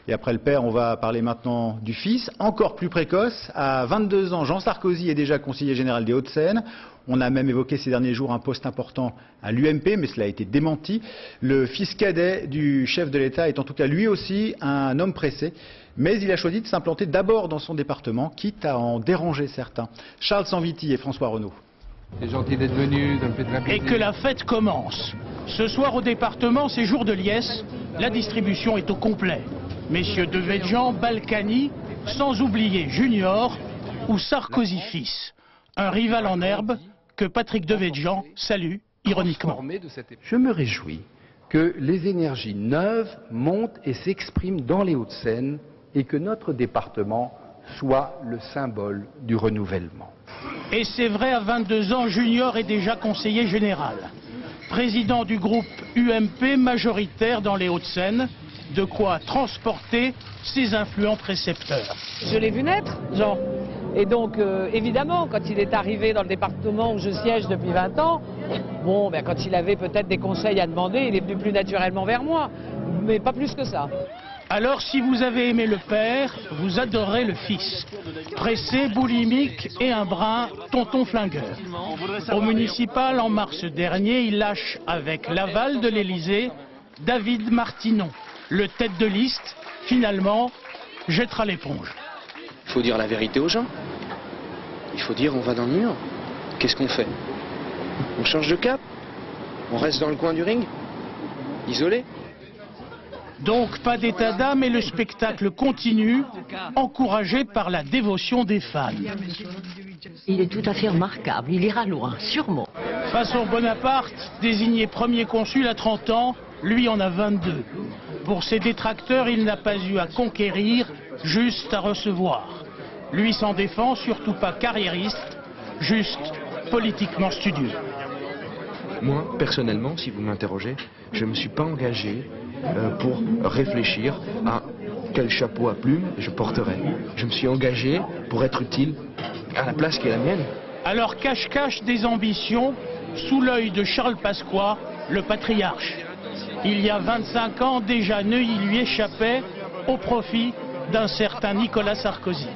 Et après le père, on va parler maintenant du fils, encore plus précoce. À 22 ans, Jean Sarkozy est déjà conseiller général des Hauts-de-Seine. On a même évoqué ces derniers jours un poste important à l'UMP, mais cela a été démenti. Le fils cadet du chef de l'État est en tout cas lui aussi un homme pressé. Mais il a choisi de s'implanter d'abord dans son département, quitte à en déranger certains. Charles Sanviti et François Renaud. C'est gentil d'être venu, ça me fait très plaisir. Et que la fête commence. Ce soir au département, c'est jour de liesse. La distribution est au complet. Messieurs Devedjian, Balkany, sans oublier Junior ou Sarkozy fils. Un rival en herbe que Patrick Devedjian salue ironiquement. Je me réjouis que les énergies neuves montent et s'expriment dans les Hauts-de-Seine et que notre département soit le symbole du renouvellement. Et c'est vrai, à 22 ans, Junior est déjà conseiller général. Président du groupe UMP majoritaire dans les Hauts-de-Seine, de quoi transporter ses influents précepteurs. Je l'ai vu naître, Jean. Et donc, évidemment, quand il est arrivé dans le département où je siège depuis 20 ans, bon, ben, quand il avait peut-être des conseils à demander, il est venu plus naturellement vers moi. Mais pas plus que ça. Alors, si vous avez aimé le père, vous adorez le fils. Pressé, boulimique et un brin tonton flingueur. Au municipal, en mars dernier, il lâche avec l'aval de l'Élysée David Martinon. Le tête de liste, finalement, jettera l'éponge. Il faut dire la vérité aux gens. Il faut dire on va dans le mur. Qu'est-ce qu'on fait? On change de cap? On reste dans le coin du ring? Isolé? Donc pas d'état d'âme et le spectacle continue, encouragé par la dévotion des fans. Il est tout à fait remarquable, il ira loin, sûrement. Façon Bonaparte, désigné premier consul à 30 ans, lui en a 22. Pour ses détracteurs, il n'a pas eu à conquérir, juste à recevoir. Lui s'en défend, surtout pas carriériste, juste politiquement studieux. Moi, personnellement, si vous m'interrogez, je ne me suis pas engagé pour réfléchir à quel chapeau à plumes je porterai. Je me suis engagé pour être utile à la place qui est la mienne. Alors cache-cache des ambitions, sous l'œil de Charles Pasqua, le patriarche. Il y a 25 ans, déjà Neuilly lui échappait au profit d'un certain Nicolas Sarkozy.